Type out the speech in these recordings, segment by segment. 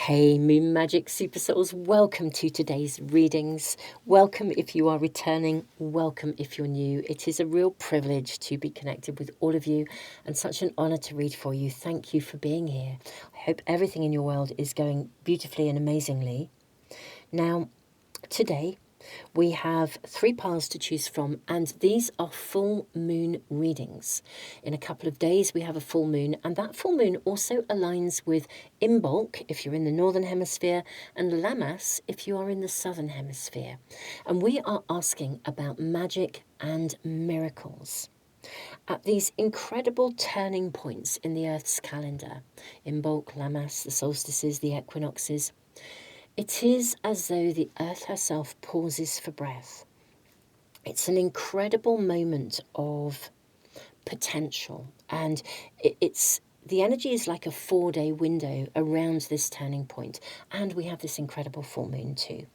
Hey Moon Magic Super Souls, welcome to today's readings. Welcome if you are returning, welcome if you're new. It is a real privilege to be connected with all of you and such an honour to read for you. Thank you for being here. I hope everything in your world is going beautifully and amazingly. Now, today we have 3 piles to choose from, and these are full moon readings. In a couple of days we have a full moon, and that full moon also aligns with Imbolc if you're in the Northern Hemisphere and Lamas if you are in the Southern Hemisphere. And we are asking about magic and miracles. At these incredible turning points in the Earth's calendar, Imbolc, Lamas, the solstices, the equinoxes, it is as though the earth herself pauses for breath. It's an incredible moment of potential, and the energy is like a 4-day window around this turning point, and we have this incredible full moon too.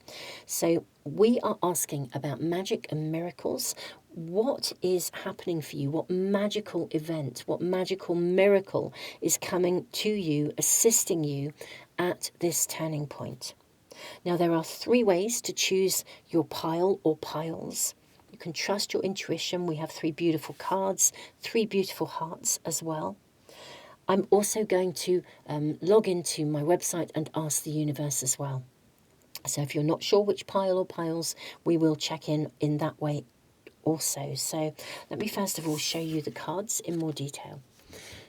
So we are asking about magic and miracles. What is happening for you? What magical event, what magical miracle is coming to you, assisting you at this turning point? Now, there are 3 ways to choose your pile or piles. You can trust your intuition. We have 3 beautiful cards, 3 beautiful hearts as well. I'm also going to log into my website and ask the universe as well. So if you're not sure which pile or piles, we will check in that way also. So let me first of all show you the cards in more detail.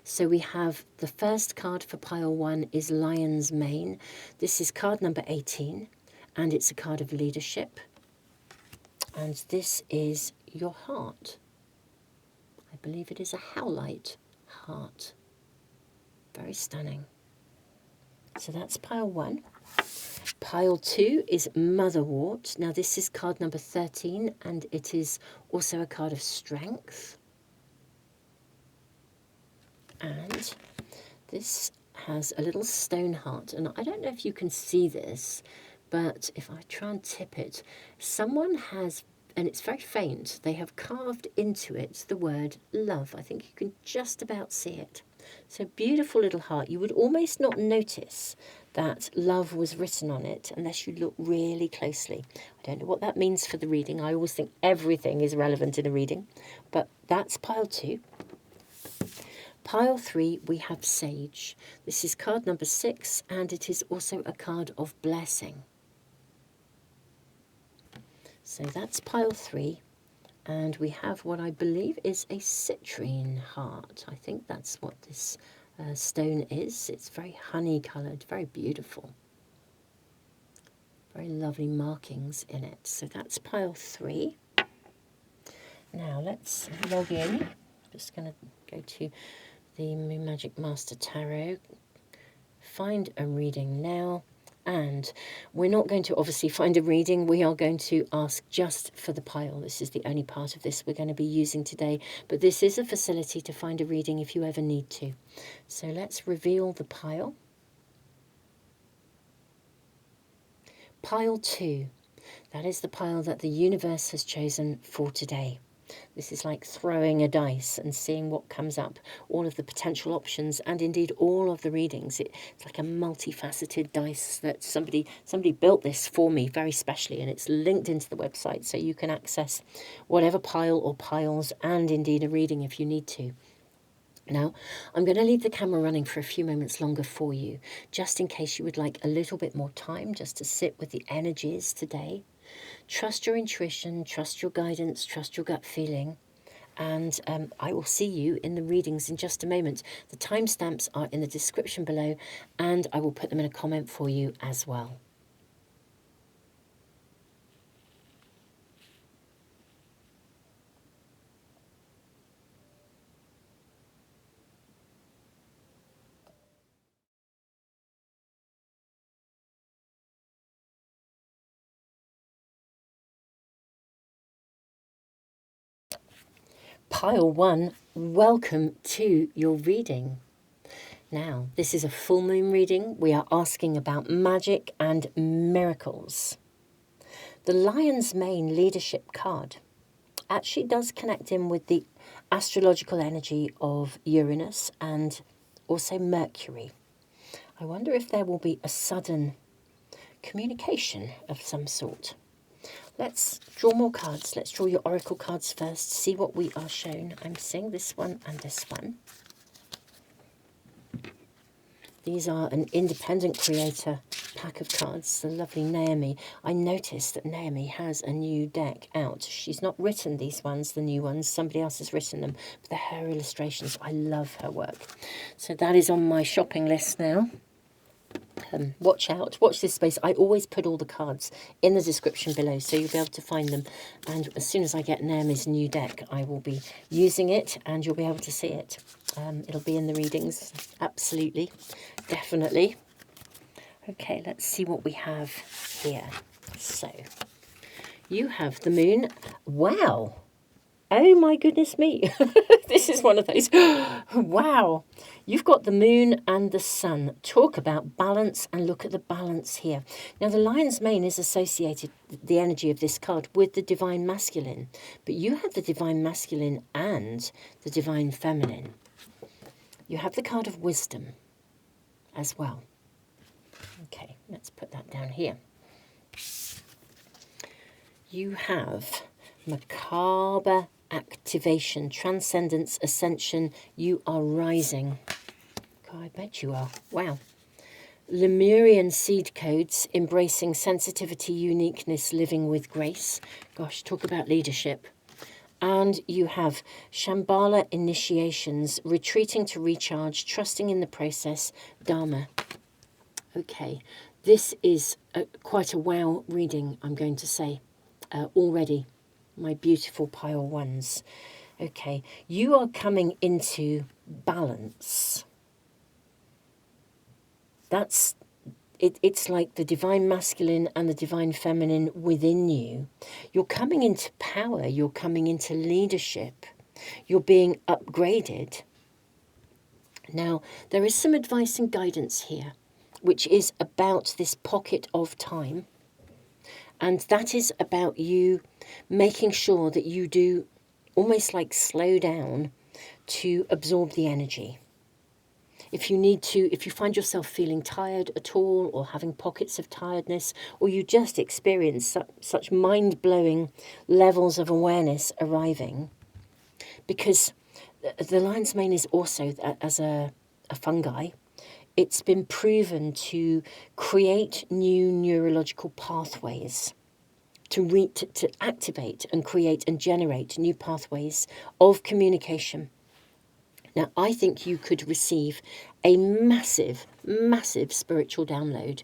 So we have the first card for pile 1 is Lion's Mane. This is card number 18, and it's a card of leadership. And this is your heart. I believe it is a howlite heart. Very stunning. So that's pile 1. Pile 2 is Motherwort. Now this is card number 13, and it is also a card of strength. And this has a little stone heart, and I don't know if you can see this, but if I try and tip it, someone has, and it's very faint, they have carved into it the word love. I think you can just about see it. So beautiful little heart. You would almost not notice that love was written on it unless you look really closely. I don't know what that means for the reading. I always think everything is relevant in a reading, but that's pile 2. Pile 3, we have Sage. This is card number 6, and it is also a card of blessing. So that's pile 3, and we have what I believe is a citrine heart. I think that's what this stone is. It's very honey-coloured, very beautiful. Very lovely markings in it. So that's pile 3. Now let's log in. I'm just going to go to the Moon Magic Master Tarot, find a reading now, and we're not going to obviously find a reading. We are going to ask just for the pile. This is the only part of this we're going to be using today, but this is a facility to find a reading if you ever need to. So let's reveal the pile. Pile 2, that is the pile that the universe has chosen for today. This is like throwing a dice and seeing what comes up, all of the potential options, and indeed all of the readings. It's like a multifaceted dice that somebody built this for me very specially, and it's linked into the website so you can access whatever pile or piles and indeed a reading if you need to. Now, I'm going to leave the camera running for a few moments longer for you, just in case you would like a little bit more time just to sit with the energies today. Trust your intuition, trust your guidance, trust your gut feeling, and I will see you in the readings in just a moment. The timestamps are in the description below, and I will put them in a comment for you as well. Pile 1, welcome to your reading. Now, this is a full moon reading. We are asking about magic and miracles. The Lion's Mane leadership card actually does connect in with the astrological energy of Uranus and also Mercury. I wonder if there will be a sudden communication of some sort. Let's draw more cards. Let's draw your oracle cards first. See what we are shown. I'm seeing this one and this one. These are an independent creator pack of cards. The lovely Naomi. I noticed that Naomi has a new deck out. She's not written these ones, the new ones. Somebody else has written them. But they're her illustrations. I love her work. So that is on my shopping list now. Watch out, watch this space. I always put all the cards in the description below, so you'll be able to find them. And as soon as I get Naomi's new deck, I will be using it, and you'll be able to see it. It'll be in the readings, absolutely, definitely. Okay, let's see what we have here. So, you have the moon. Wow. Oh my goodness me. This is one of those. Wow. You've got the moon and the sun. Talk about balance, and look at the balance here. Now, the lion's mane is associated, the energy of this card, with the divine masculine. But you have the divine masculine and the divine feminine. You have the card of wisdom as well. Okay, let's put that down here. You have macabre activation, transcendence, ascension. You are rising. God, I bet you are. Wow. Lemurian seed codes, embracing sensitivity, uniqueness, living with grace. Gosh, talk about leadership. And you have Shambhala initiations, retreating to recharge, trusting in the process, Dharma. Okay, this is quite a wow reading, I'm going to say, already. My beautiful pile ones. Okay, you are coming into balance. That's it. It's like the divine masculine and the divine feminine within you. You're coming into power. You're coming into leadership. You're being upgraded. Now, there is some advice and guidance here, which is about this pocket of time. And that is about you making sure that you do almost like slow down to absorb the energy. If you need to, if you find yourself feeling tired at all, or having pockets of tiredness, or you just experience such mind-blowing levels of awareness arriving, because the lion's mane is also, as a fungi, it's been proven to create new neurological pathways, to activate and create and generate new pathways of communication. Now, I think you could receive a massive, massive spiritual download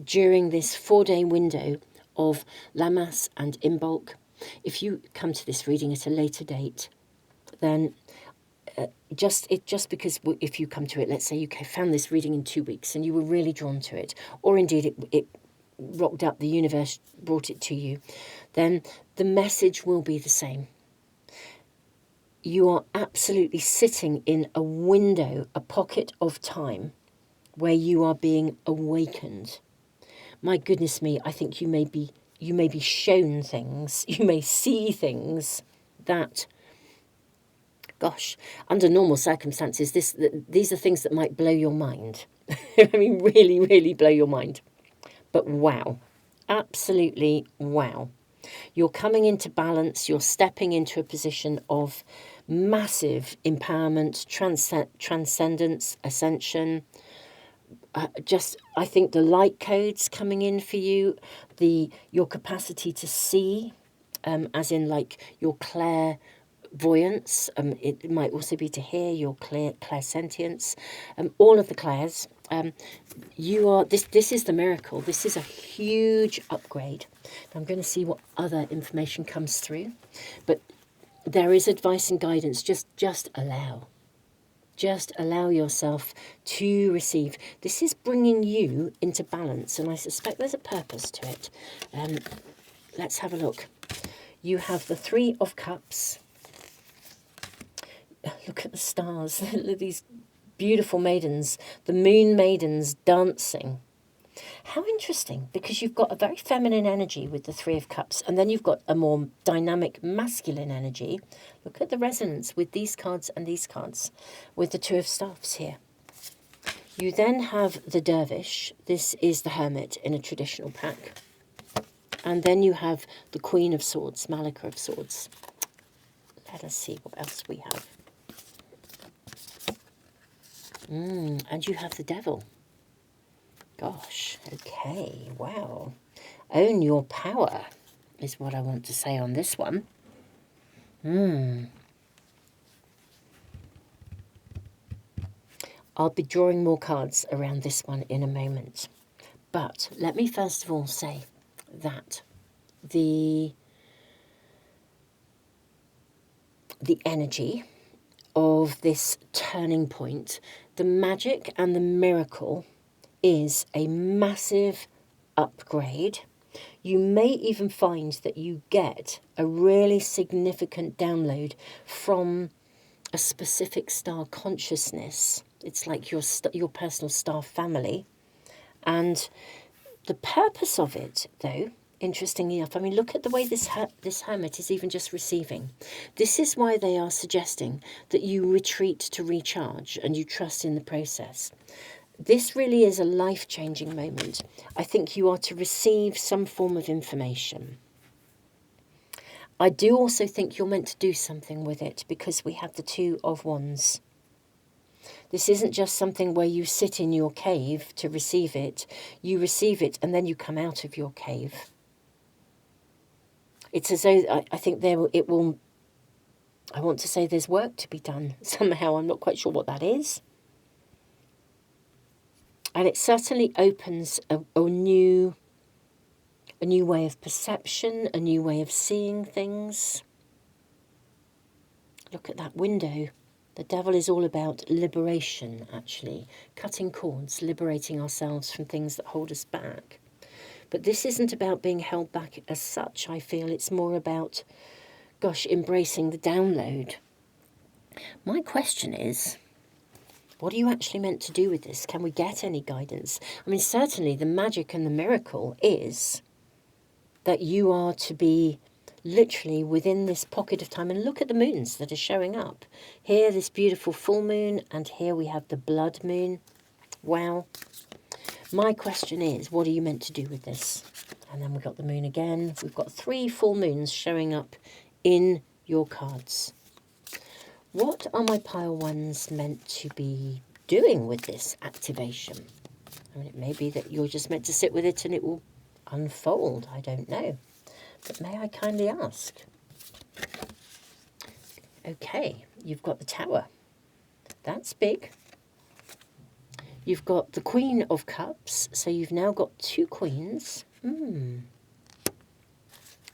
during this 4-day window of Lamas and Imbolc. If you come to this reading at a later date, then just because if you come to it, let's say you found this reading in 2 weeks and you were really drawn to it, or indeed it rocked up, the universe brought it to you, then the message will be the same. You are absolutely sitting in a window, a pocket of time where you are being awakened. My goodness me, I think you may be shown things, you may see things that, gosh, under normal circumstances, these are things that might blow your mind. I mean, really, really blow your mind. But wow, absolutely wow. You're coming into balance. You're stepping into a position of massive empowerment, transcendence, ascension. I think the light codes coming in for you, your capacity to see, as in like your clairvoyance. It might also be to hear, your clairsentience. All of the clairs. You are this is the miracle. This is a huge upgrade. I'm going to see what other information comes through, but there is advice and guidance. Just allow yourself to receive. This is bringing you into balance, and I suspect there's a purpose to it. Let's have a look. You have the 3 of Cups. Look at the stars. These beautiful maidens, the moon maidens dancing. How interesting, because you've got a very feminine energy with the 3 of Cups, and then you've got a more dynamic masculine energy. Look at the resonance with these cards and these cards, with the 2 of Staffs here. You then have the dervish. This is the hermit in a traditional pack. And then you have the Queen of Swords, Malika of Swords. Let us see what else we have. And you have the devil. Gosh, okay, wow. Own your power is what I want to say on this one. I'll be drawing more cards around this one in a moment. But let me first of all say that the energy of this turning point, the magic and the miracle is a massive upgrade. You may even find that you get a really significant download from a specific star consciousness. It's like your personal star family. And the purpose of it, though, interestingly enough, I mean, look at the way this hermit is even just receiving. This is why they are suggesting that you retreat to recharge and you trust in the process. This really is a life-changing moment. I think you are to receive some form of information. I do also think you're meant to do something with it because we have the Two of Wands. This isn't just something where you sit in your cave to receive it. You receive it and then you come out of your cave. It's as though I think I want to say there's work to be done somehow. I'm not quite sure what that is. And it certainly opens a new way of perception, a new way of seeing things. Look at that window. The devil is all about liberation, actually. Cutting cords, liberating ourselves from things that hold us back. But this isn't about being held back as such, I feel. It's more about, gosh, embracing the download. My question is, what are you actually meant to do with this? Can we get any guidance? I mean, certainly the magic and the miracle is that you are to be literally within this pocket of time. And look at the moons that are showing up. Here, this beautiful full moon, and here we have the blood moon. Wow. My question is, what are you meant to do with this? And then we've got the moon again. We've got 3 full moons showing up in your cards. What are my pile ones meant to be doing with this activation? I mean, it may be that you're just meant to sit with it and it will unfold. I don't know. But may I kindly ask? Okay, you've got the Tower. That's big. You've got the Queen of Cups. So you've now got 2 queens.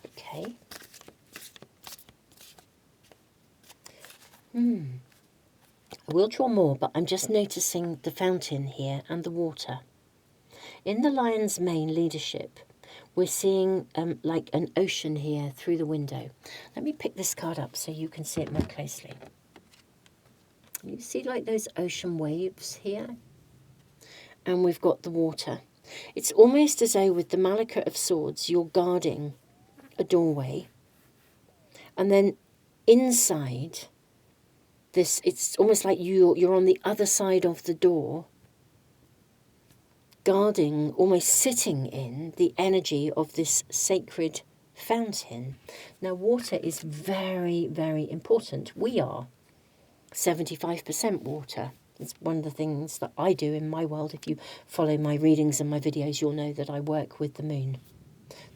Okay. I will draw more, but I'm just noticing the fountain here and the water. In the Lion's Mane leadership, we're seeing like an ocean here through the window. Let me pick this card up so you can see it more closely. You see like those ocean waves here? And we've got the water. It's almost as though with the Malika of Swords, you're guarding a doorway. And then inside this, it's almost like you're on the other side of the door, guarding, almost sitting in the energy of this sacred fountain. Now, water is very, very important. We are 75% water. It's one of the things that I do in my world. If you follow my readings and my videos, you'll know that I work with the moon.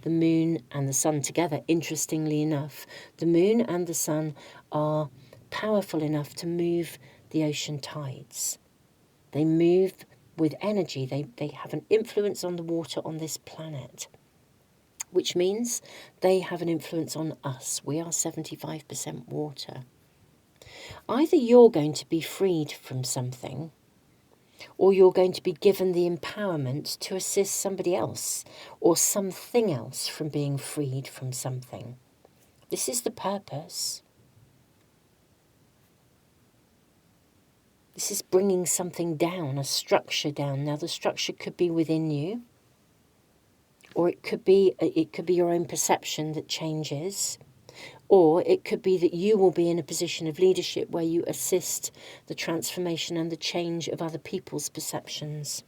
The moon and the sun together, interestingly enough, the moon and the sun are powerful enough to move the ocean tides. They move with energy. They have an influence on the water on this planet, which means they have an influence on us. We are 75% water. Either you're going to be freed from something, or you're going to be given the empowerment to assist somebody else or something else from being freed from something. This is the purpose. This is bringing something down, a structure down. Now, the structure could be within you, or it could be your own perception that changes. Or it could be that you will be in a position of leadership where you assist the transformation and the change of other people's perceptions.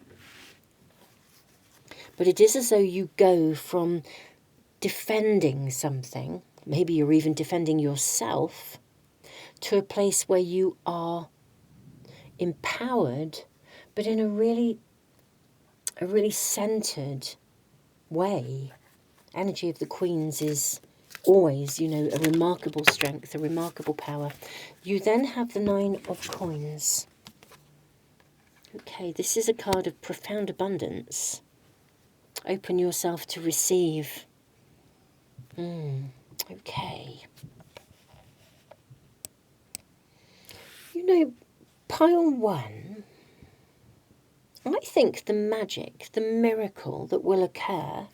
But it is as though you go from defending something, maybe you're even defending yourself, to a place where you are empowered, but in a really centered way. Energy of the Queens is always, a remarkable strength, a remarkable power. You then have the 9 of Coins. Okay, this is a card of profound abundance. Open yourself to receive. Okay. Pile 1, I think the magic, the miracle that will occur,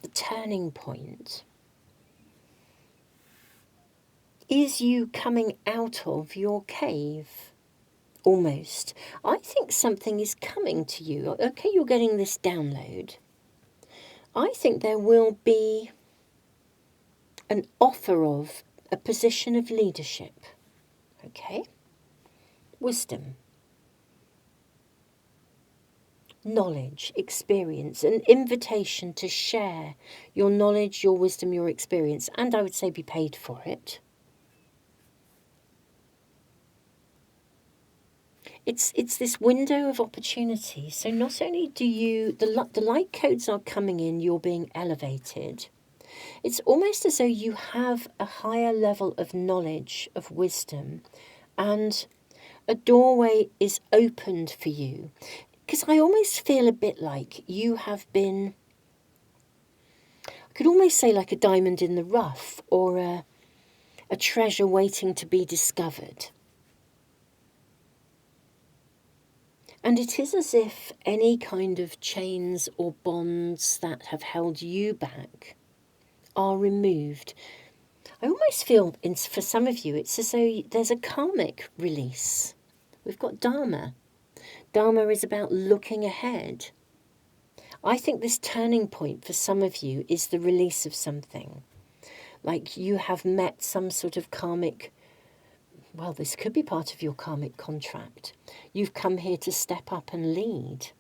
the turning point, is you coming out of your cave, almost. I think something is coming to you. Okay, you're getting this download. I think there will be an offer of a position of leadership. Okay? Wisdom. Knowledge, experience, an invitation to share your knowledge, your wisdom, your experience, and I would say be paid for it. It's this window of opportunity. So not only do the light codes are coming in, you're being elevated. It's almost as though you have a higher level of knowledge, of wisdom, and a doorway is opened for you. Because I almost feel a bit like you have been, I could almost say like a diamond in the rough, or a treasure waiting to be discovered. And it is as if any kind of chains or bonds that have held you back are removed. I almost feel, for some of you, it's as though there's a karmic release. We've got Dharma. Dharma is about looking ahead. I think this turning point for some of you is the release of something. Like you have met some sort of karmic, well, this could be part of your karmic contract. You've come here to step up and lead.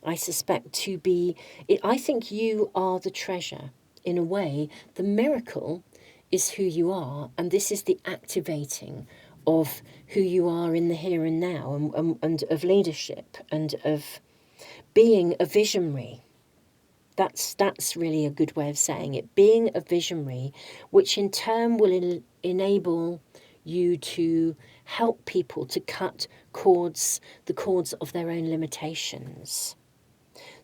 I suspect I think you are the treasure. In a way, the miracle is who you are, and this is the activating of who you are in the here and now, and of leadership, and of being a visionary. That's really a good way of saying it. Being a visionary, which in turn will enable you to help people to cut the cords of their own limitations.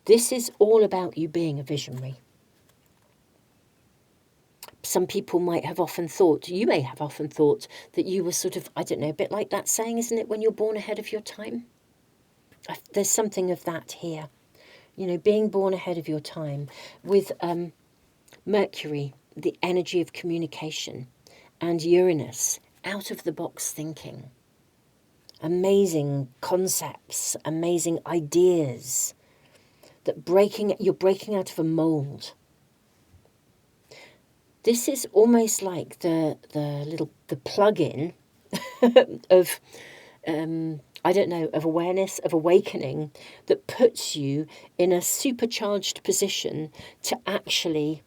This is all about you being a visionary. Some people might have often thought, you may have often thought, that you were sort of, I don't know, a bit like that saying, isn't it, when you're born ahead of your time? There's something of that here. Being born ahead of your time, with Mercury, the energy of communication, and Uranus, out of the box thinking. Amazing concepts, amazing ideas, that you're breaking out of a mold. This is almost like the plug-in of I don't know, of awareness, of awakening, that puts you in a supercharged position to actually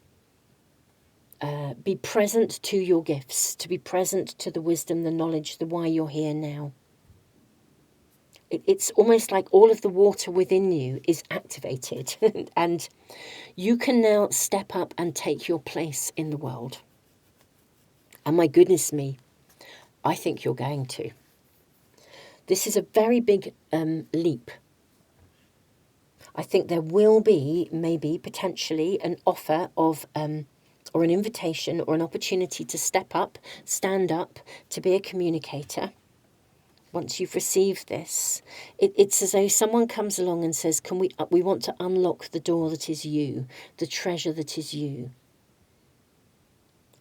be present to your gifts, to be present to the wisdom, the knowledge, the why you're here now. It's almost like all of the water within you is activated and you can now step up and take your place in the world. And my goodness me, I think you're going to. This is a very big leap. I think there will be, maybe, potentially, an offer of, or an invitation or an opportunity to step up, stand up, to be a communicator. Once you've received this, it's as though someone comes along and says, we want to unlock the door that is you, the treasure that is you.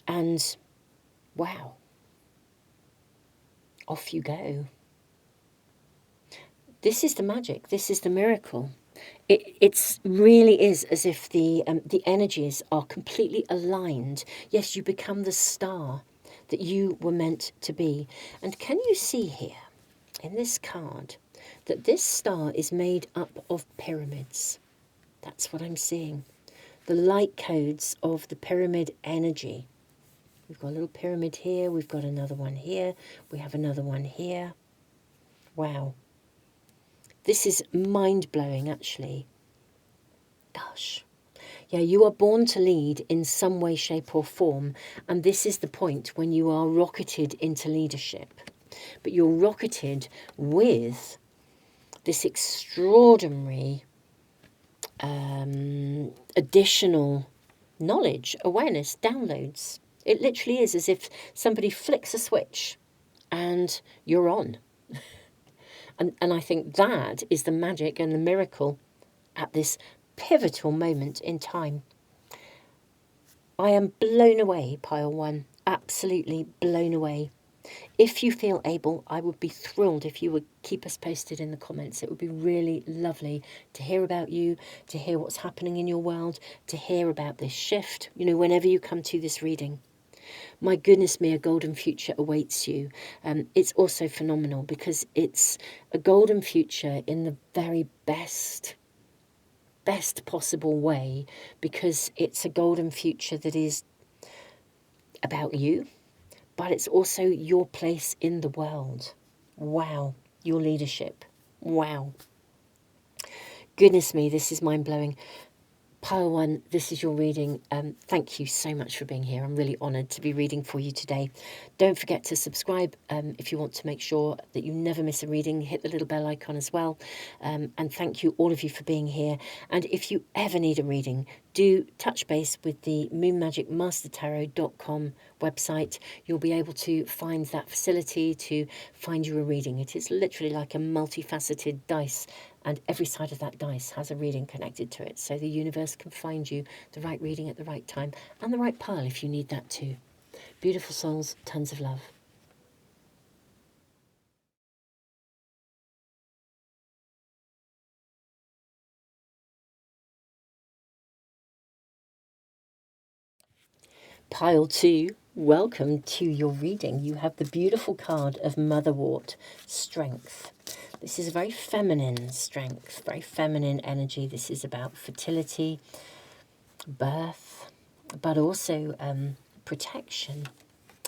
And, wow, off you go. This is the magic. This is the miracle. It's really is as if the energies are completely aligned. Yes, you become the star that you were meant to be. And can you see here in this card that this star is made up of pyramids? That's what I'm seeing. The light codes of the pyramid energy. We've got a little pyramid here. We've got another one here. We have another one here. Wow. This is mind-blowing, actually. Gosh. Yeah, you are born to lead in some way, shape or form. And this is the point when you are rocketed into leadership. But you're rocketed with this extraordinary additional knowledge, awareness, downloads. It literally is as if somebody flicks a switch and you're on. And I think that is the magic and the miracle at this pivotal moment in time. I am blown away, pile one. Absolutely blown away. If you feel able, I would be thrilled if you would keep us posted in the comments. It would be really lovely to hear about you, to hear what's happening in your world, to hear about this shift, you know, whenever you come to this reading. My goodness me, a golden future awaits you. It's also phenomenal because it's a golden future in the very best possible way, because it's a golden future that is about you, but it's also your place in the world. Wow, your leadership. Wow. Goodness me, this is mind-blowing. Pile one, this is your reading. Thank you so much for being here. I'm really honoured to be reading for you today. Don't forget to subscribe if you want to make sure that you never miss a reading. Hit the little bell icon as well. And thank you, all of you, for being here. And if you ever need a reading, do touch base with the moonmagicmastertarot.com website. You'll be able to find that facility to find you a reading. It is literally like a multifaceted dice, and every side of that dice has a reading connected to it, so the universe can find you the right reading at the right time, and the right pile if you need that too. Beautiful souls, tons of love. Pile 2, welcome to your reading. You have the beautiful card of Motherwort, Strength. This is a very feminine strength, very feminine energy. This is about fertility, birth, but also protection,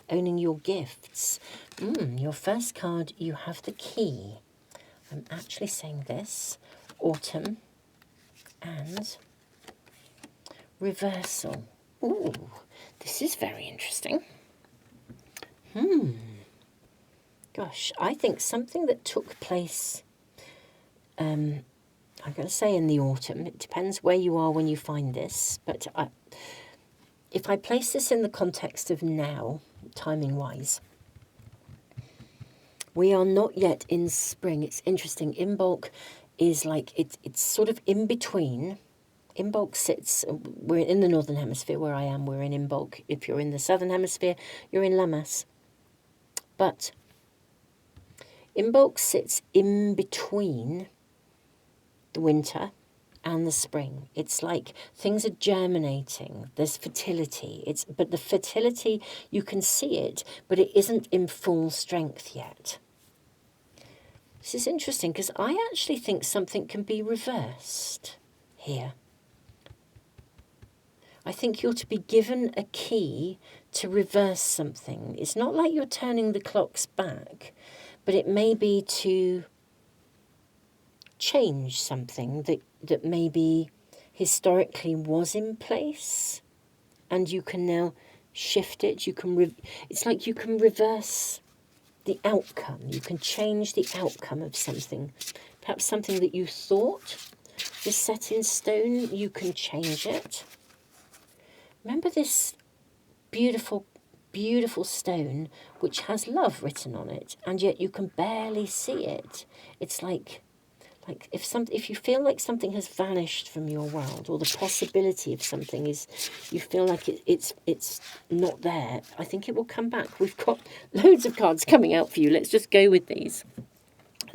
owning your gifts. Your first card, you have the key. I'm actually saying this, autumn and reversal. Ooh, this is very interesting. Gosh, I think something that took place, I'm going to say in the autumn. It depends where you are when you find this, but if I place this in the context of now, timing-wise, we are not yet in spring. It's interesting. Imbolc is like, it's sort of in between. Imbolc sits, we're in the Northern Hemisphere where I am, we're in Imbolc. If you're in the Southern Hemisphere, you're in Lamas. But Imbolc sits in between the winter and the spring. It's like things are germinating. There's fertility. But the fertility, you can see it, but it isn't in full strength yet. This is interesting because I actually think something can be reversed here. I think you're to be given a key to reverse something. It's not like you're turning the clocks back, but it may be to change something that maybe historically was in place, and you can now shift it. You can it's like you can reverse the outcome. You can change the outcome of something. Perhaps something that you thought was set in stone, you can change it. Remember this beautiful, beautiful stone which has love written on it, and yet you can barely see it. It's like if you feel like something has vanished from your world, or the possibility of something is, you feel like it's not there, I think it will come back. We've got loads of cards coming out for you. Let's just go with these.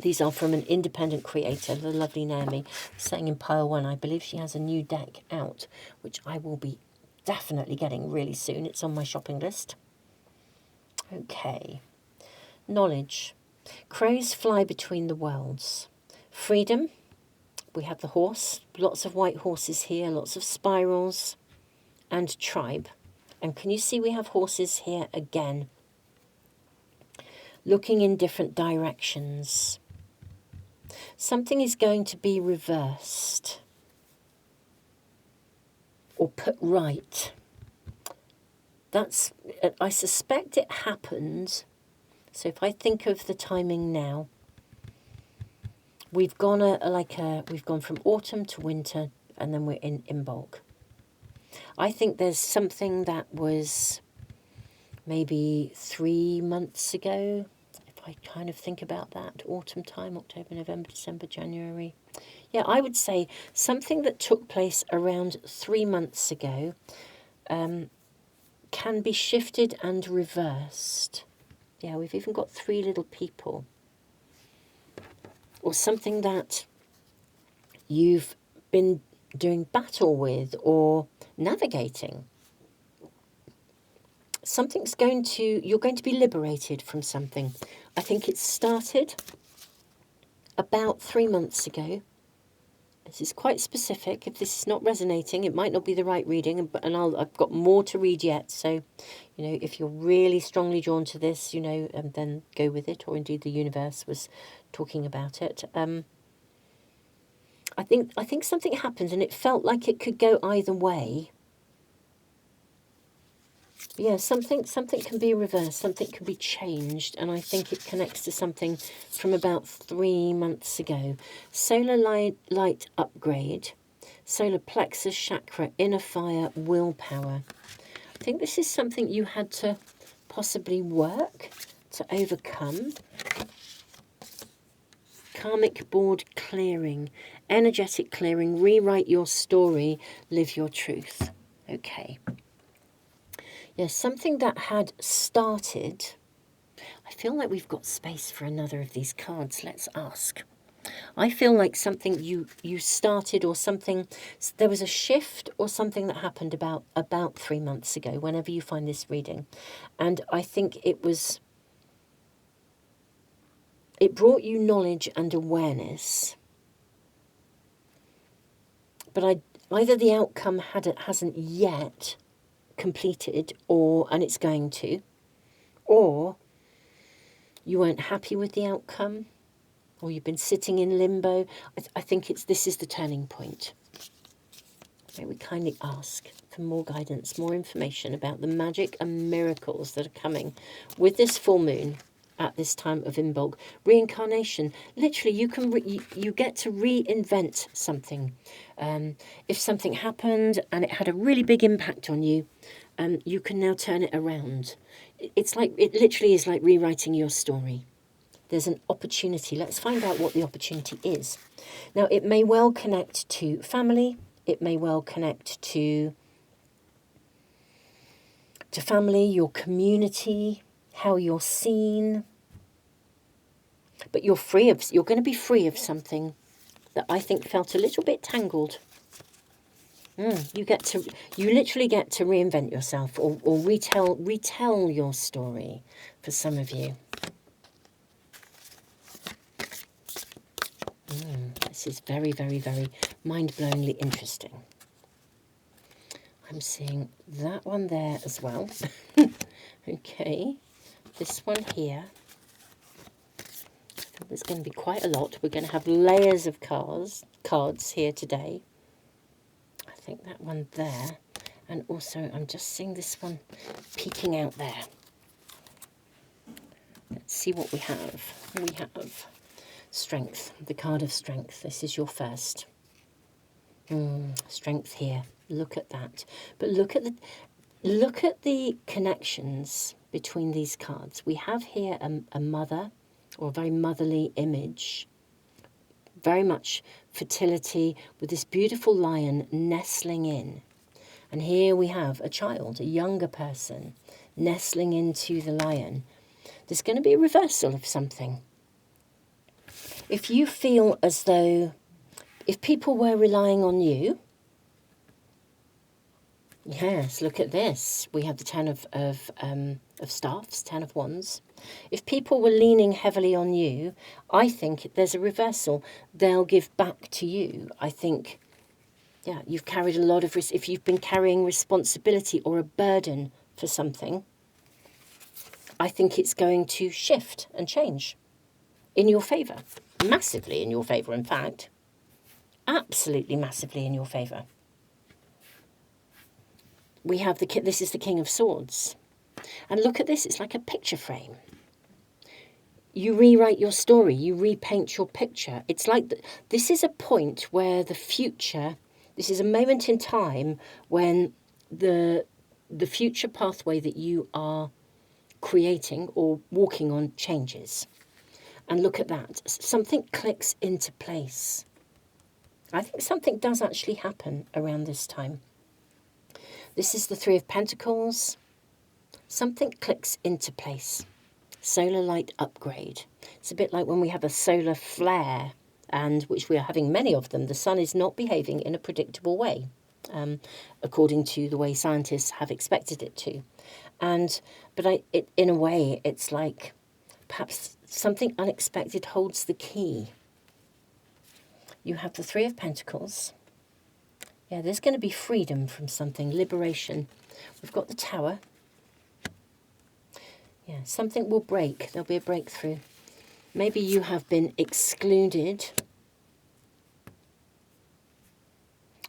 These are from an independent creator, the lovely Naomi, saying in pile 1, I believe she has a new deck out, which I will be definitely getting really soon. It's on my shopping list. Okay. Knowledge. Crows fly between the worlds. Freedom. We have the horse. Lots of white horses here, lots of spirals. And tribe. And can you see we have horses here again? Looking in different directions. Something is going to be reversed or put right. That's, I suspect it happened. So if I think of the timing now, we've gone we've gone from autumn to winter, and then we're in Imbolc. I think there's something that was maybe 3 months ago. I kind of think about that, autumn time, October, November, December, January. Yeah, I would say something that took place around 3 months ago can be shifted and reversed. Yeah, we've even got 3 little people. Or something that you've been doing battle with or navigating. You're going to be liberated from something. I think it started about 3 months ago. This is quite specific. If this is not resonating, it might not be the right reading, and I've got more to read yet. So, if you're really strongly drawn to this, then go with it, or indeed the universe was talking about it. I think something happened, and it felt like it could go either way. Yeah, something can be reversed, something can be changed, and I think it connects to something from about 3 months ago. Solar light upgrade, solar plexus chakra, inner fire, willpower. I think this is something you had to possibly work to overcome. Karmic board clearing, energetic clearing, rewrite your story, live your truth. Okay. Yes, something that had started. I feel like we've got space for another of these cards. Let's ask. I feel like something you started, or something, there was a shift or something that happened about 3 months ago, whenever you find this reading. And I think it brought you knowledge and awareness. But either the outcome hasn't yet completed, and it's going to, or you weren't happy with the outcome, or you've been sitting in limbo. I think this is the turning point. May we kindly ask for more guidance, more information about the magic and miracles that are coming with this full moon at this time of Imbolc. Reincarnation. Literally, you get to reinvent something. If something happened and it had a really big impact on you, you can now turn it around. It literally is like rewriting your story. There's an opportunity. Let's find out what the opportunity is. Now, it may well connect to family. It may well connect to family, your community, how you're seen. But you're going to be free of something that I think felt a little bit tangled. You literally get to reinvent yourself, or retell your story for some of you. This is very, very, very mind-blowingly interesting. I'm seeing that one there as well. Okay, this one here. I think there's going to be quite a lot. We're going to have layers of cards here today. I think that one there. And also, I'm just seeing this one peeking out there. Let's see what we have. We have strength, the card of strength. This is your first. Strength here. Look at that. But look at the connections between these cards. We have here a mother, or a very motherly image. Very much fertility, with this beautiful lion nestling in. And here we have a child, a younger person, nestling into the lion. There's going to be a reversal of something. If you feel as though, if people were relying on you, yes, look at this. We have the Ten of Staffs, Ten of Wands. If people were leaning heavily on you, I think there's a reversal. They'll give back to you. I think, yeah, you've carried a lot of if you've been carrying responsibility or a burden for something, I think it's going to shift and change in your favour. Massively in your favour, in fact. Absolutely massively in your favour. We have this is the King of Swords. And look at this, it's like a picture frame. You rewrite your story, you repaint your picture. It's like, this is a point where the future, this is a moment in time when the future pathway that you are creating or walking on changes. And look at that, something clicks into place. I think something does actually happen around this time. This is the Three of Pentacles. Something clicks into place. Solar light upgrade. It's a bit like when we have a solar flare, and which we are having many of them. The sun is not behaving in a predictable way, according to the way scientists have expected it to. But in a way, it's like perhaps something unexpected holds the key. You have the Three of Pentacles. Yeah, there's going to be freedom from something, liberation. We've got the Tower. Yeah, something will break. There'll be a breakthrough. Maybe you have been excluded,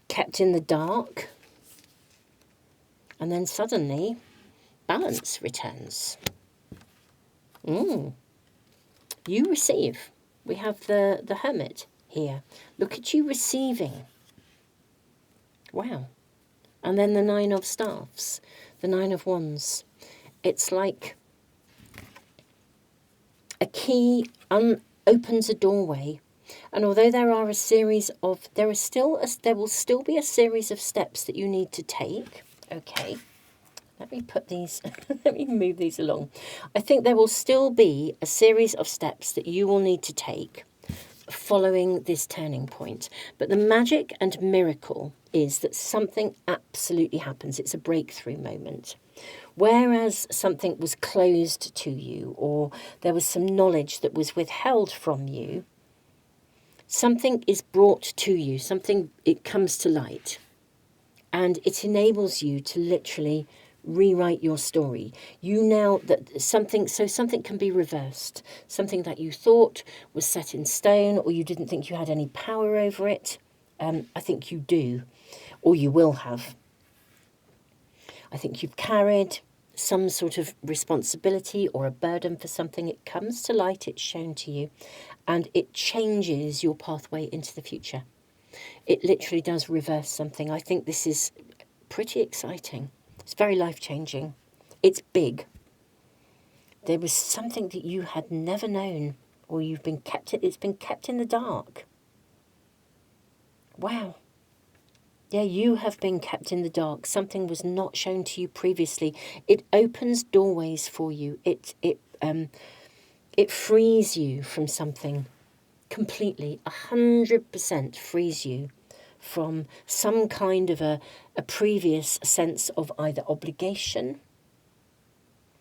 kept in the dark, and then suddenly balance returns. You receive. We have the Hermit here. Look at you receiving. Wow. And then the Nine of Staffs, the Nine of Wands. It's like a key opens a doorway, and although there are a series of, there will still be a series of steps that you need to take. Okay, let me put these, let me move these along. I think there will still be a series of steps that you will need to take following this turning point. But the magic and miracle is that something absolutely happens. It's a breakthrough moment. Whereas something was closed to you, or there was some knowledge that was withheld from you, something is brought to you, it comes to light, and it enables you to literally rewrite your story. You now that something can be reversed. Something that you thought was set in stone, or you didn't think you had any power over it. I think you do, or you will have. I think you've carried some sort of responsibility or a burden for something. It comes to light, it's shown to you, and it changes your pathway into the future. It literally does reverse something. I think this is pretty exciting. It's very life-changing. It's big. There was something that you had never known, or it's been kept in the dark. Wow. Yeah, you have been kept in the dark. Something was not shown to you previously. It opens doorways for you. It frees you from something completely. 100% frees you from some kind of a previous sense of either obligation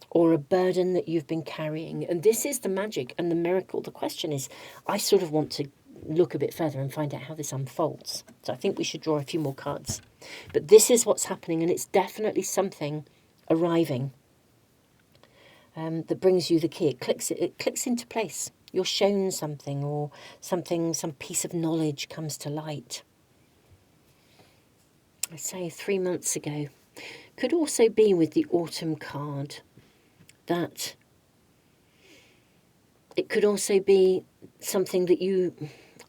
or a burden that you've been carrying. And this is the magic and the miracle. The question is, I sort of want to look a bit further and find out how this unfolds. So I think we should draw a few more cards. But this is what's happening, and it's definitely something arriving that brings you the key. It clicks into place. You're shown something, or some piece of knowledge comes to light. I say 3 months ago. Could also be with the autumn card that it could also be something that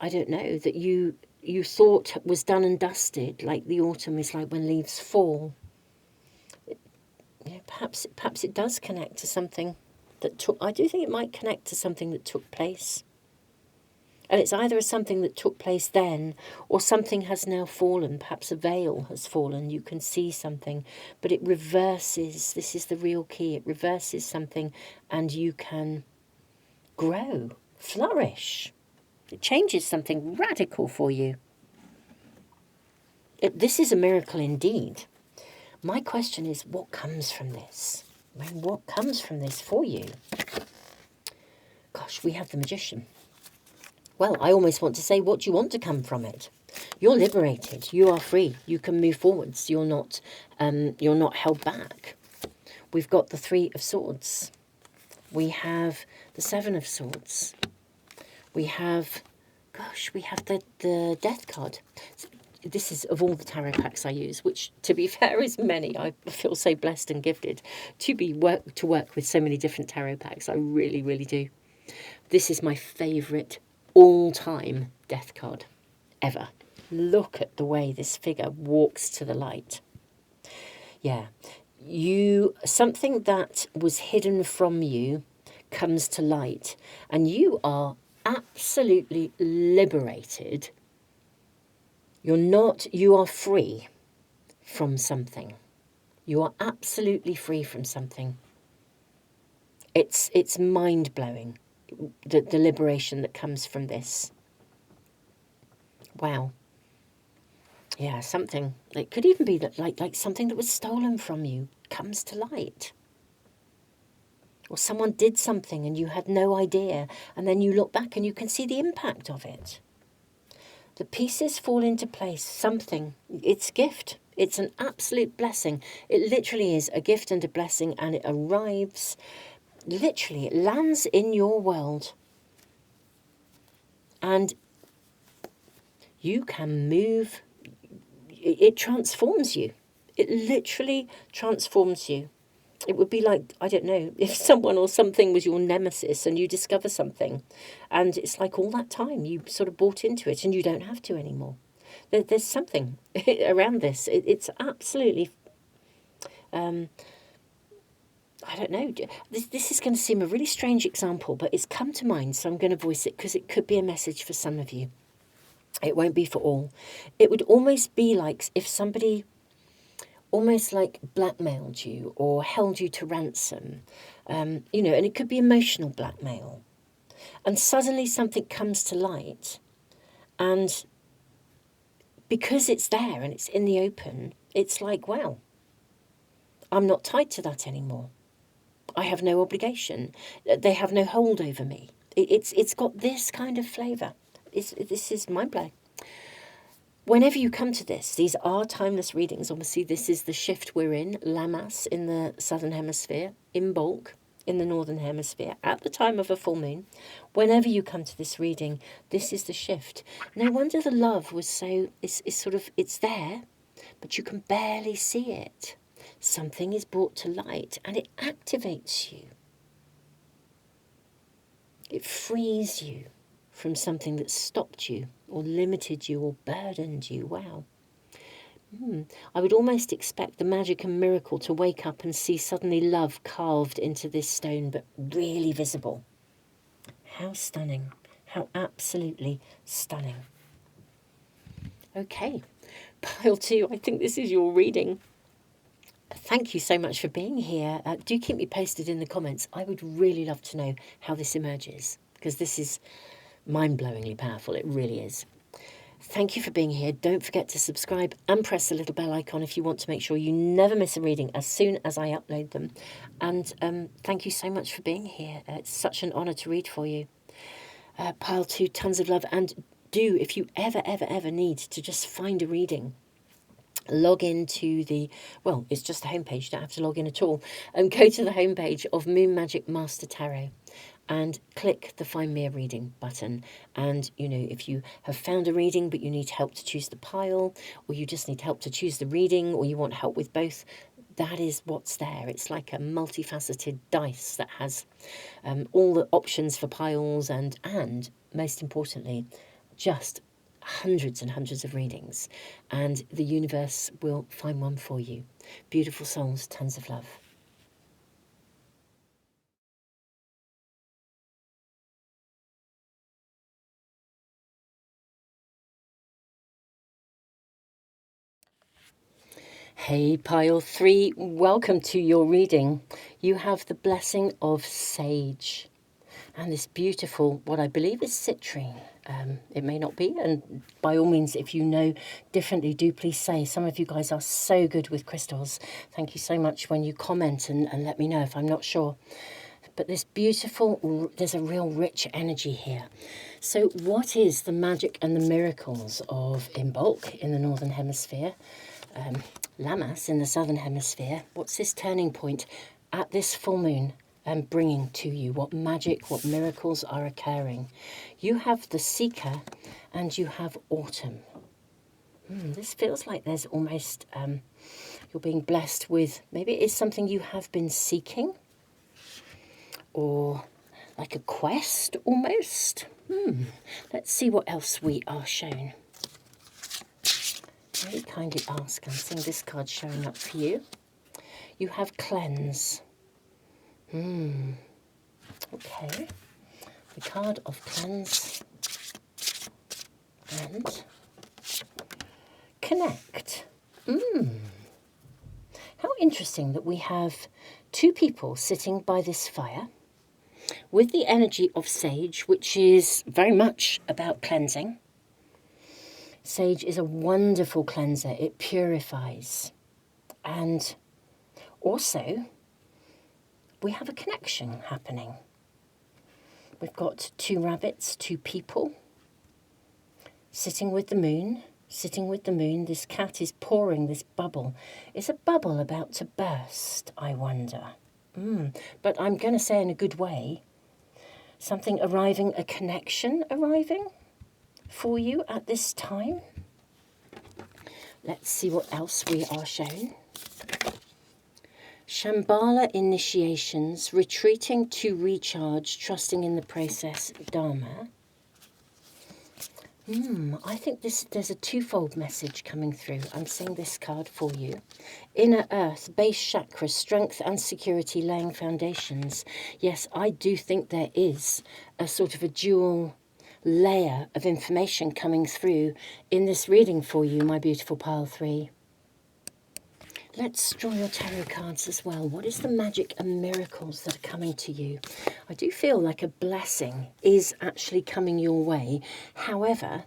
that you thought was done and dusted, like the autumn is like when leaves fall. Perhaps it does connect to something I do think it might connect to something that took place. And it's either something that took place then, or something has now fallen. Perhaps a veil has fallen. You can see something, but it reverses. This is the real key. It reverses something, and you can grow, flourish. It changes something radical for you. This is a miracle indeed. My question is, what comes from this? What comes from this for you? Gosh, we have the Magician. Well, I almost want to say, what do you want to come from it? You're liberated. You are free. You can move forwards. You're not held back. We've got the Three of Swords. We have the Seven of Swords. We have, we have the Death card. This is of all the tarot packs I use, which, to be fair, is many. I feel so blessed and gifted to work with so many different tarot packs. I really, really do. This is my favourite all-time Death card ever. Look at the way this figure walks to the light. Yeah, something that was hidden from you comes to light, and you are absolutely liberated. You are free from something. You are absolutely free from something. It's mind-blowing, the liberation that comes from this. Wow. Yeah, something. It could even be that like something that was stolen from you comes to light. Or someone did something and you had no idea, and then you look back and you can see the impact of it. The pieces fall into place. Something. It's a gift. It's an absolute blessing. It literally is a gift and a blessing, and it arrives, literally, it lands in your world. And you can move. It transforms you. It literally transforms you. It would be like, I don't know, if someone or something was your nemesis and you discover something, and it's like all that time you sort of bought into it and you don't have to anymore. There's something around this. It's absolutely, I don't know. This is going to seem a really strange example, but it's come to mind, so I'm going to voice it because it could be a message for some of you. It won't be for all. It would almost be like if somebody almost like blackmailed you or held you to ransom, and it could be emotional blackmail. And suddenly something comes to light, and because it's there and it's in the open, it's like, wow, I'm not tied to that anymore. I have no obligation. They have no hold over me. It's got this kind of flavour. This is mind-blowing. Whenever you come to this, these are timeless readings. Obviously, this is the shift we're in. Lamas in the Southern Hemisphere, Imbolc in the Northern Hemisphere, at the time of a full moon. Whenever you come to this reading, this is the shift. No wonder the love was so, it's there, but you can barely see it. Something is brought to light and it activates you. It frees you from something that stopped you or limited you or burdened you. Wow. I would almost expect the magic and miracle to wake up and see suddenly love carved into this stone, but really visible. How stunning. How absolutely stunning. Okay, pile 2, I think this is your reading. Thank you so much for being here. Do keep me posted in the comments. I would really love to know how this emerges, because this is mind-blowingly powerful. It really is. Thank you for being here. Don't forget to subscribe and press the little bell icon if you want to make sure you never miss a reading as soon as I upload them. And thank you so much for being here. It's such an honour to read for you. Pile 2, tons of love. And do, if you ever need to just find a reading, log into it's just the homepage. You don't have to log in at all. Go to the homepage of Moon Magic Master Tarot and click the Find Me a Reading button. And, if you have found a reading but you need help to choose the pile, or you just need help to choose the reading, or you want help with both, that is what's there. It's like a multifaceted dice that has all the options for piles and most importantly, just hundreds and hundreds of readings, and the universe will find one for you. Beautiful souls, tons of love. Hey, pile 3, welcome to your reading. You have the blessing of Sage. And this beautiful, what I believe is citrine. It may not be, and by all means, if you know differently, do please say. Some of you guys are so good with crystals. Thank you so much when you comment and let me know if I'm not sure. But this beautiful, there's a real rich energy here. So what is the magic and the miracles of Imbolc in the Northern Hemisphere, Lamas in the Southern Hemisphere? What's this turning point at this full moon bringing to you? What magic, what miracles are occurring? You have the Seeker and you have Autumn. This feels like there's almost, you're being blessed with, maybe it is something you have been seeking, or like a quest almost. Let's see what else we are shown. Very kindly ask. I'm seeing this card showing up for you. You have cleanse. Okay. The card of cleanse and connect. How interesting that we have two people sitting by this fire with the energy of sage, which is very much about cleansing. Sage is a wonderful cleanser. It purifies. And also, we have a connection happening. We've got two rabbits, two people, sitting with the moon. Sitting with the moon, this cat is pouring this bubble. Is a bubble about to burst, I wonder? But I'm going to say in a good way, something arriving, a connection arriving for you at this time. Let's see what else we are shown. Shambhala initiations, retreating to recharge, trusting in the process, Dharma. I think there's a twofold message coming through. I'm seeing this card for you. Inner earth, base chakra, strength and security, laying foundations. Yes, I do think there is a sort of a dual layer of information coming through in this reading for you, my beautiful pile 3. Let's draw your tarot cards as well. What is the magic and miracles that are coming to you? I do feel like a blessing is actually coming your way. However,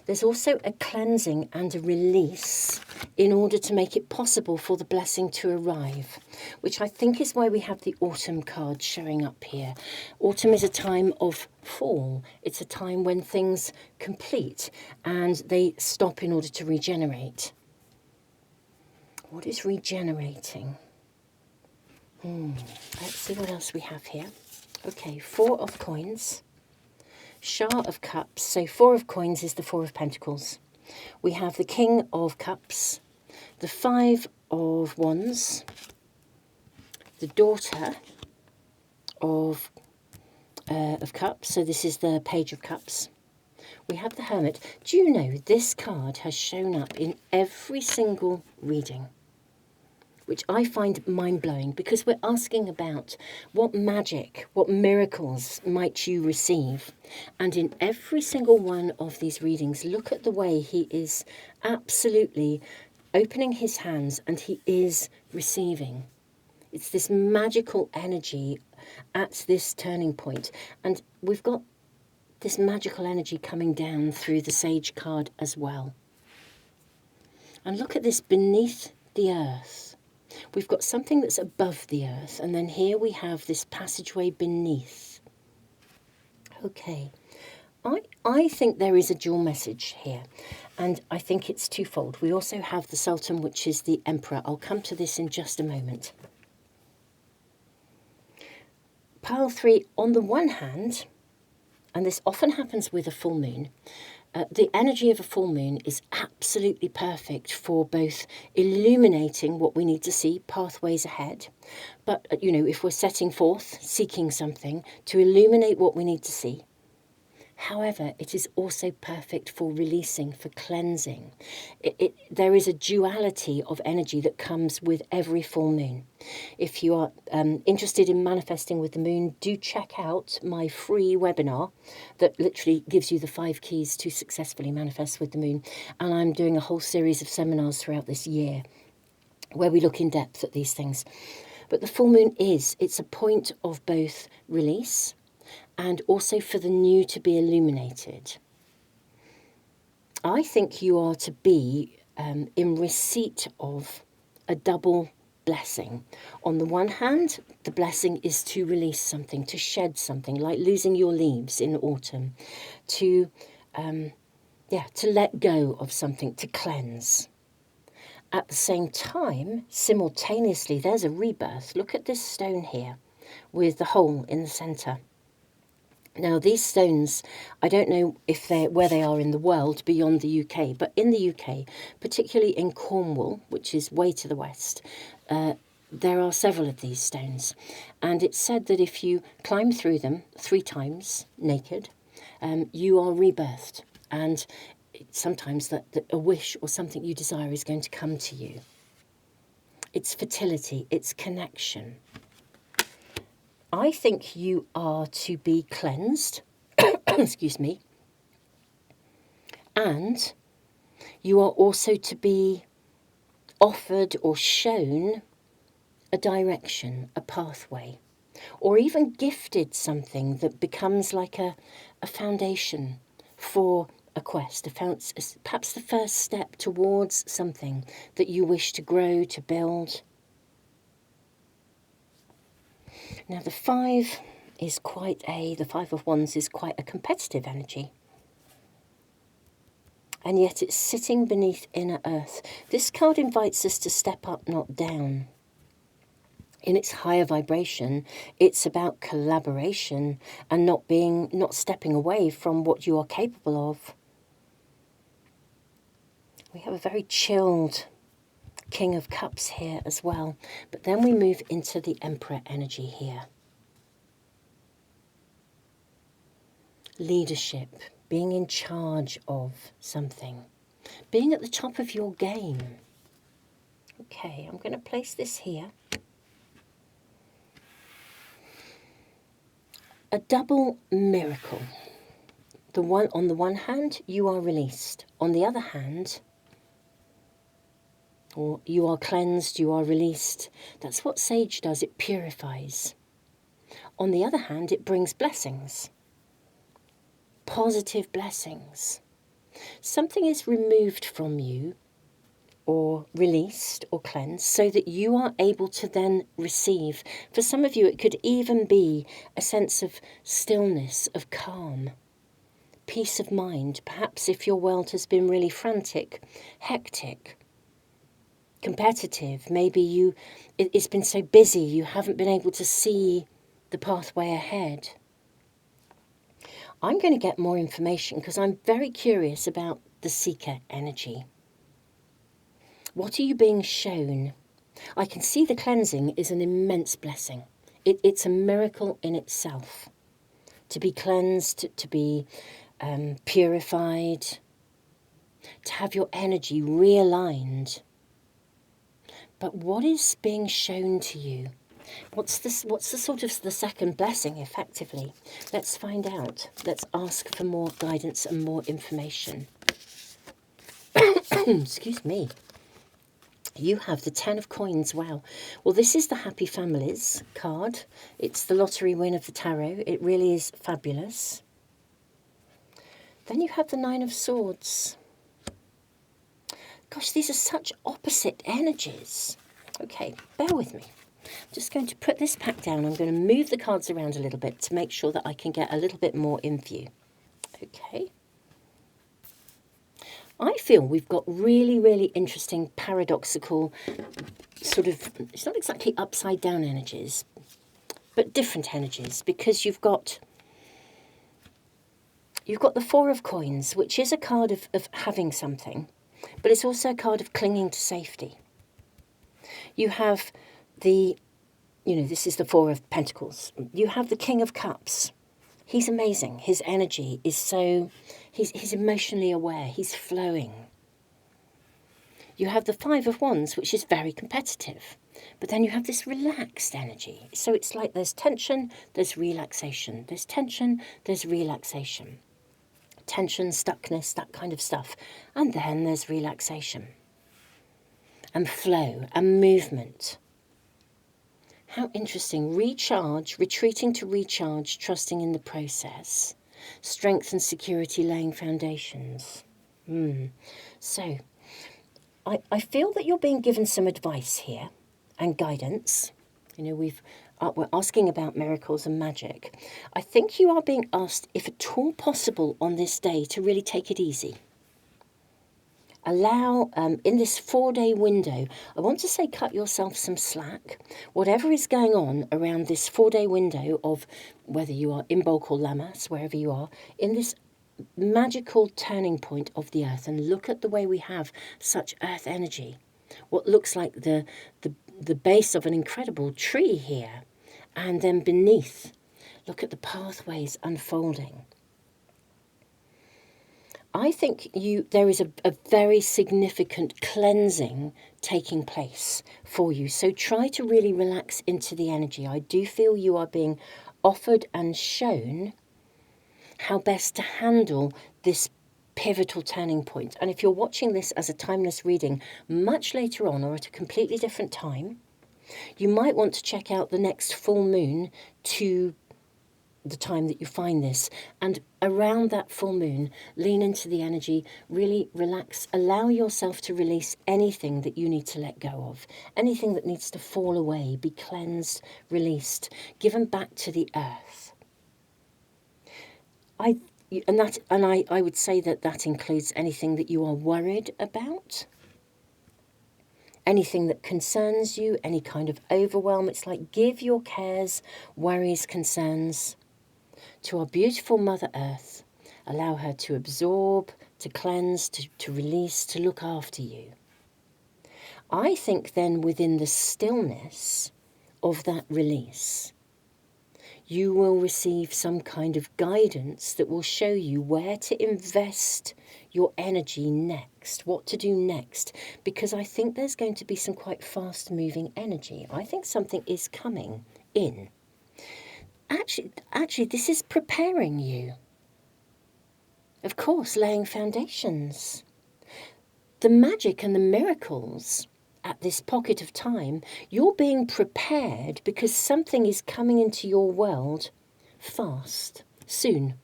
there's also a cleansing and a release in order to make it possible for the blessing to arrive, which I think is why we have the autumn card showing up here. Autumn is a time of fall. It's a time when things complete and they stop in order to regenerate. What is regenerating? Let's see what else we have here. Okay, 4 of coins. Shah of cups. So 4 of coins is the 4 of pentacles. We have the King of cups. The 5 of wands. The daughter of cups. So this is the Page of cups. We have the Hermit. Do you know this card has shown up in every single reading? Which I find mind-blowing, because we're asking about what magic, what miracles might you receive. And in every single one of these readings, look at the way he is absolutely opening his hands and he is receiving. It's this magical energy at this turning point. And we've got this magical energy coming down through the Sage card as well. And look at this beneath the earth. We've got something that's above the earth, and then here we have this passageway beneath. Okay, I think there is a dual message here, and I think it's twofold. We also have the Sultan, which is the Emperor. I'll come to this in just a moment. Pile 3, on the one hand, and this often happens with a full moon, the energy of a full moon is absolutely perfect for both illuminating what we need to see, pathways ahead. But, if we're setting forth, seeking something, to illuminate what we need to see. However, it is also perfect for releasing, for cleansing. There is a duality of energy that comes with every full moon. If you are interested in manifesting with the moon, do check out my free webinar that literally gives you the 5 keys to successfully manifest with the moon. And I'm doing a whole series of seminars throughout this year where we look in depth at these things. But the full moon it's a point of both release, and also for the new to be illuminated. I think you are to be in receipt of a double blessing. On the one hand, the blessing is to release something, to shed something, like losing your leaves in autumn, to let go of something, to cleanse. At the same time, simultaneously, there's a rebirth. Look at this stone here with the hole in the centre. Now, these stones, I don't know if where they are in the world beyond the UK, but in the UK, particularly in Cornwall, which is way to the west, there are several of these stones. And it's said that if you climb through them 3 times naked, you are rebirthed. And sometimes that a wish or something you desire is going to come to you. It's fertility, it's connection. I think you are to be cleansed, excuse me, and you are also to be offered or shown a direction, a pathway, or even gifted something that becomes like a foundation for a quest, perhaps the first step towards something that you wish to grow, to build. Now the Five of Wands is quite a competitive energy. And yet it's sitting beneath inner earth. This card invites us to step up, not down. In its higher vibration, it's about collaboration and not stepping away from what you are capable of. We have a very chilled King of Cups here as well. But then we move into the Emperor energy here. Leadership, being in charge of something, being at the top of your game. Okay, I'm going to place this here. A double miracle. On the one hand, you are released. On the other hand, or you are cleansed, you are released. That's what sage does, it purifies. On the other hand, it brings blessings. Positive blessings. Something is removed from you or released or cleansed so that you are able to then receive. For some of you, it could even be a sense of stillness, of calm, peace of mind. Perhaps if your world has been really frantic, hectic, competitive, maybe it's been so busy you haven't been able to see the pathway ahead. I'm going to get more information because I'm very curious about the seeker energy. What are you being shown? I can see the cleansing is an immense blessing. It's a miracle in itself. To be cleansed, to be purified, to have your energy realigned. But what is being shown to you? What's the sort of the second blessing, effectively? Let's find out. Let's ask for more guidance and more information. Excuse me. You have the 10 of coins. Wow. Well, this is the Happy Families card. It's the lottery win of the tarot. It really is fabulous. Then you have the 9 of Swords. Gosh, these are such opposite energies. Okay, bear with me. I'm just going to put this pack down. I'm going to move the cards around a little bit to make sure that I can get a little bit more in view. Okay. I feel we've got really, really interesting, paradoxical, sort of, it's not exactly upside down energies, but different energies, because you've got the 4 of Coins, which is a card of having something, but it's also a card of clinging to safety. You have this is the 4 of Pentacles. You have the King of Cups. He's amazing. His energy is so, he's emotionally aware. He's flowing. You have the 5 of Wands, which is very competitive. But then you have this relaxed energy. So it's like there's tension, there's relaxation. There's tension, there's relaxation. Tension, stuckness, that kind of stuff. And then there's relaxation. And flow and movement. How interesting. Recharge, retreating to recharge, trusting in the process. Strength and security, laying foundations. So, I feel that you're being given some advice here and guidance. You know, we're asking about miracles and magic. I think you are being asked, if at all possible on this day, to really take it easy. Allow, in this 4-day window, I want to say cut yourself some slack. Whatever is going on around this 4-day window of whether you are Imbolc or Lamas, wherever you are, in this magical turning point of the earth, and look at the way we have such earth energy. What looks like the base of an incredible tree here, and then beneath, look at the pathways unfolding. I think there is a very significant cleansing taking place for you. So try to really relax into the energy. I do feel you are being offered and shown how best to handle this pivotal turning point. And if you're watching this as a timeless reading much later on or at a completely different time, you might want to check out the next full moon to the time that you find this, and around that full moon, lean into the energy, really relax, allow yourself to release anything that you need to let go of, anything that needs to fall away, be cleansed, released, given back to the earth. I would say that includes anything that you are worried about, anything that concerns you, any kind of overwhelm. It's like give your cares, worries, concerns to our beautiful Mother Earth. Allow her to absorb, to cleanse, to release, to look after you. I think then within the stillness of that release, you will receive some kind of guidance that will show you where to invest your energy next, what to do next, because I think there's going to be some quite fast-moving energy. I think something is coming in. Actually, this is preparing you. Of course, laying foundations. The magic and the miracles at this pocket of time, you're being prepared because something is coming into your world fast, soon,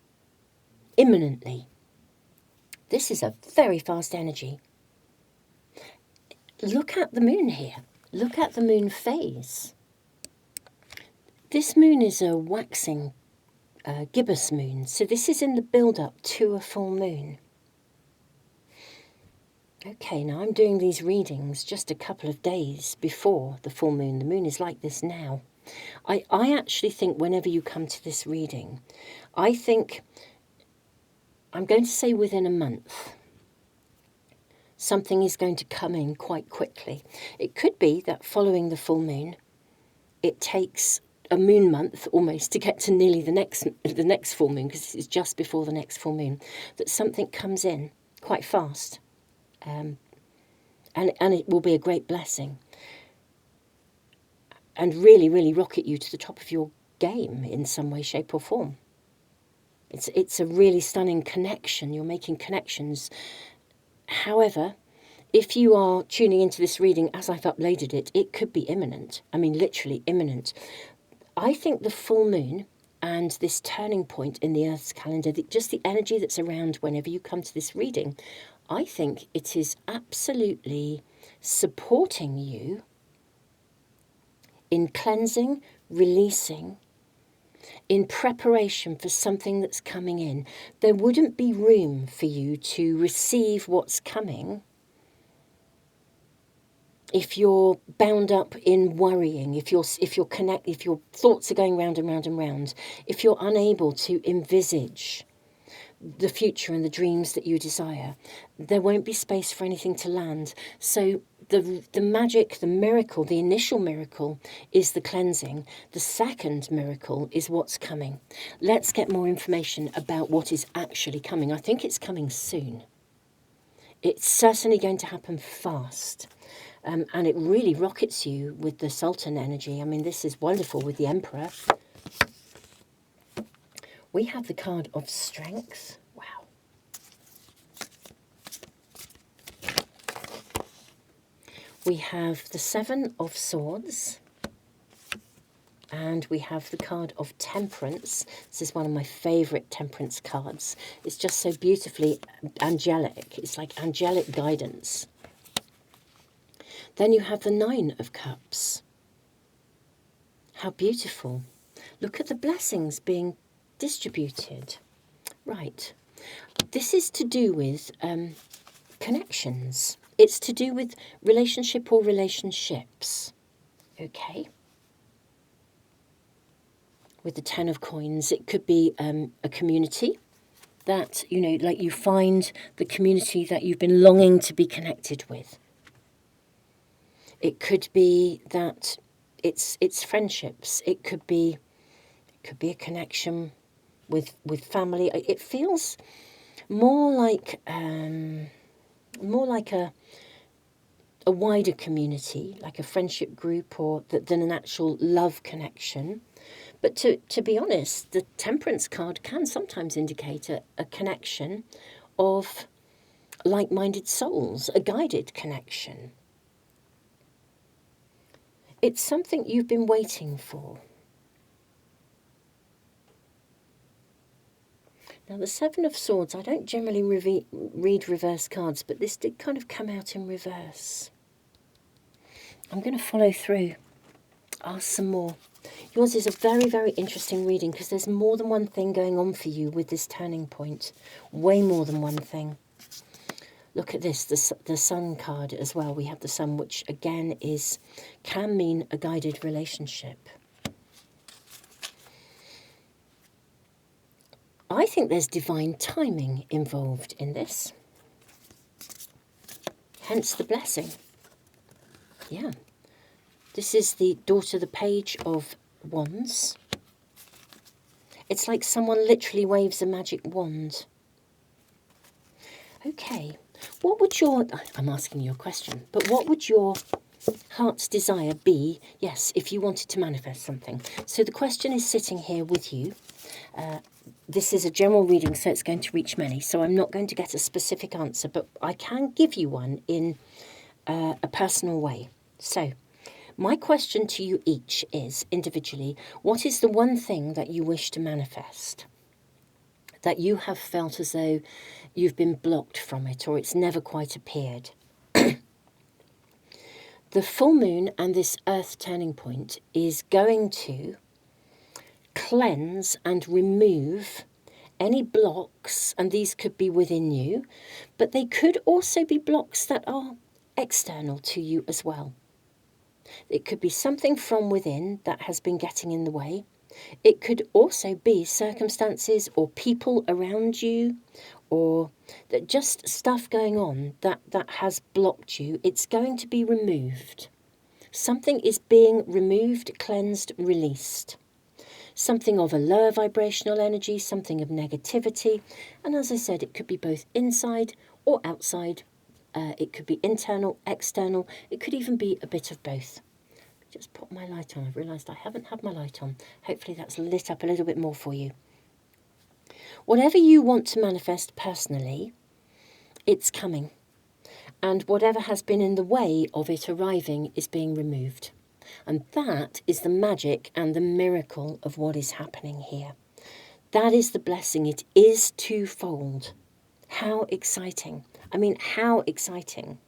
imminently. This is a very fast energy. Look at the moon here. Look at the moon phase. This moon is a waxing gibbous moon, so this is in the build-up to a full moon. Okay, now I'm doing these readings just a couple of days before the full moon. The moon is like this now. I actually think whenever you come to this reading, I think, I'm going to say within a month, something is going to come in quite quickly. It could be that following the full moon, it takes a moon month almost to get to nearly the next full moon, because it's just before the next full moon, that something comes in quite fast. And it will be a great blessing and really, really rocket you to the top of your game in some way, shape or form. It's a really stunning connection. You're making connections. However, if you are tuning into this reading as I've uploaded it, it could be imminent. I mean, literally imminent. I think the full moon and this turning point in the Earth's calendar, just the energy that's around whenever you come to this reading, I think it is absolutely supporting you in cleansing, releasing, in preparation for something that's coming in. There wouldn't be room for you to receive what's coming if you're bound up in worrying, if your thoughts are going round and round and round, if you're unable to envisage the future and the dreams that you desire, there won't be space for anything to land. So the magic, the miracle, the initial miracle is the cleansing. The second miracle is what's coming. Let's get more information about what is actually coming. I think it's coming soon. It's certainly going to happen fast. And it really rockets you with the Sultan energy. I mean, this is wonderful with the Emperor. We have the card of Strength. Wow. We have the Seven of Swords. and we have the card of Temperance. This is one of my favourite Temperance cards. It's just so beautifully angelic. It's like angelic guidance. Then you have the Nine of Cups. How beautiful. Look at the blessings being distributed. Right. This is to do with connections. It's to do with relationship or relationships. Okay. With the Ten of Coins, it could be a community that, you know, like you find the community that you've been longing to be connected with. It could be that it's friendships. It could be a connection with family. It feels more like a wider community, like a friendship group, or than an actual love connection. But to be honest, the Temperance card can sometimes indicate a connection of like-minded souls, a guided connection. It's something you've been waiting for. Now, the Seven of Swords, I don't generally read reverse cards, but this did kind of come out in reverse. I'm going to follow through, ask some more. Yours is a very, very interesting reading because there's more than one thing going on for you with this turning point. Way more than one thing. Look at this, the Sun card as well. We have the Sun, which again can mean a guided relationship. I think there's divine timing involved in this. Hence the blessing. Yeah. This is the daughter, the Page of Wands. It's like someone literally waves a magic wand. Okay. What would I'm asking you a question, but what would your heart's desire be, yes, if you wanted to manifest something? So the question is sitting here with you. This is a general reading, so it's going to reach many. So I'm not going to get a specific answer, but I can give you one in a personal way. So my question to you each is, individually, what is the one thing that you wish to manifest? That you have felt as though you've been blocked from it, or it's never quite appeared. The full moon and this earth turning point is going to cleanse and remove any blocks, and these could be within you, but they could also be blocks that are external to you as well. It could be something from within that has been getting in the way. It could also be circumstances or people around you, or just stuff going on that has blocked you. It's going to be removed. Something is being removed, cleansed, released. Something of a lower vibrational energy, something of negativity. And as I said, it could be both inside or outside. It could be internal, external. It could even be a bit of both. Just put my light on. I've realised I haven't had my light on. Hopefully that's lit up a little bit more for you. Whatever you want to manifest personally, it's coming. And whatever has been in the way of it arriving is being removed. And that is the magic and the miracle of what is happening here. That is the blessing. It is twofold. How exciting. I mean, how exciting.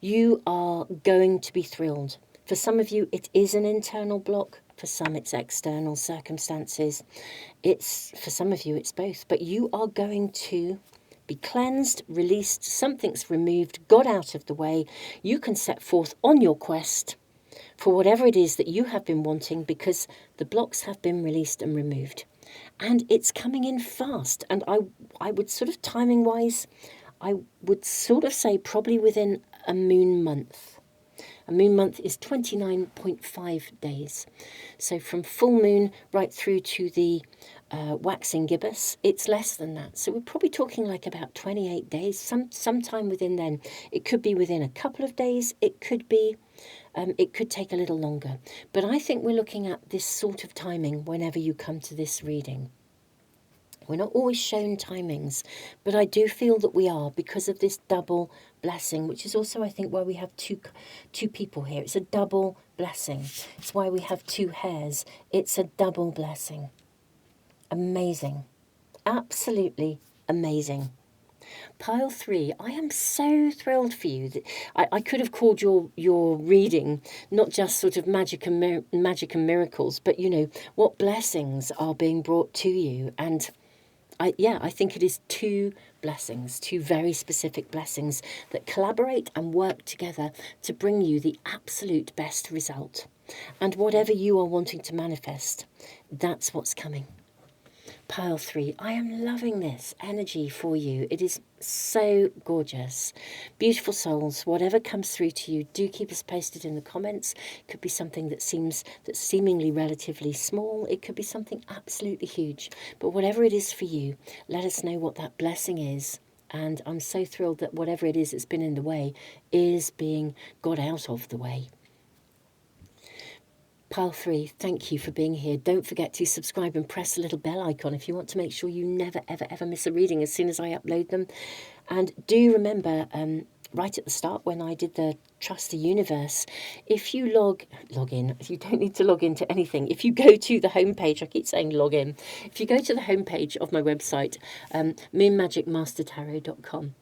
You are going to be thrilled. For some of you, it is an internal block. For some, it's external circumstances. For some of you, it's both. But you are going to be cleansed, released, something's removed, got out of the way. You can set forth on your quest for whatever it is that you have been wanting, because the blocks have been released and removed. And it's coming in fast. And I would sort of timing-wise, I would sort of say probably within a moon month. A moon month is 29.5 days. So from full moon right through to the waxing gibbous, it's less than that. So we're probably talking like about 28 days, sometime within then. It could be within a couple of days. It could take a little longer. But I think we're looking at this sort of timing whenever you come to this reading. We're not always shown timings, but I do feel that we are, because of this double blessing, which is also, I think, why we have two people here. It's a double blessing. It's why we have two hairs. It's a double blessing. Amazing. Absolutely amazing. Pile 3, I am so thrilled for you. I could have called your reading not just sort of magic and miracles, but what blessings are being brought to you. And I think it is two blessings, two very specific blessings that collaborate and work together to bring you the absolute best result. And whatever you are wanting to manifest, that's what's coming. Pile 3, I am loving this energy for you. It is so gorgeous. Beautiful souls, whatever comes through to you, do keep us posted in the comments. It could be something that's seemingly relatively small. It could be something absolutely huge. But whatever it is for you, let us know what that blessing is. And I'm so thrilled that whatever it is that's been in the way is being got out of the way. Pile 3, thank you for being here. Don't forget to subscribe and press the little bell icon if you want to make sure you never, ever, ever miss a reading as soon as I upload them. And do remember, right at the start when I did the Trust the Universe, if you log in, you don't need to log into anything. If you go to the homepage, I keep saying log in. If you go to the homepage of my website, moonmagicmastertarot.com,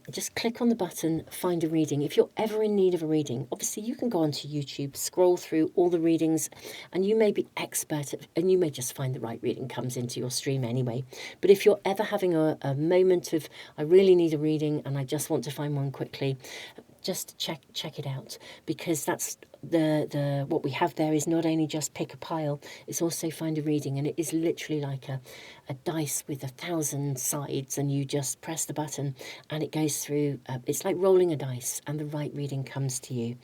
just click on the button, find a reading. If you're ever in need of a reading, obviously you can go onto YouTube, scroll through all the readings, and you may be expert and you may just find the right reading comes into your stream anyway. But if you're ever having a moment of, I really need a reading and I just want to find one quickly, just check it out, because that's the what we have there is not only just pick a pile, it's also find a reading, and it is literally like a dice with 1,000 sides, and you just press the button and it goes through. It's like rolling a dice and the right reading comes to you.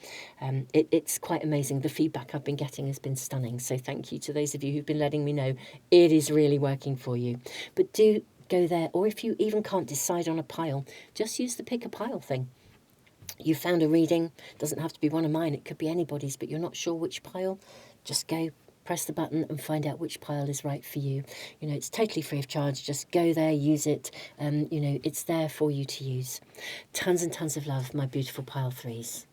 It's quite amazing. The feedback I've been getting has been stunning, so thank you to those of you who've been letting me know it is really working for you. But do go there, or if you even can't decide on a pile, just use the pick a pile thing. You found a reading, doesn't have to be one of mine, it could be anybody's, but you're not sure which pile, just go press the button and find out which pile is right for you. It's totally free of charge. Just go there, use it. It's there for you to use. Tons and tons of love, my beautiful pile 3s.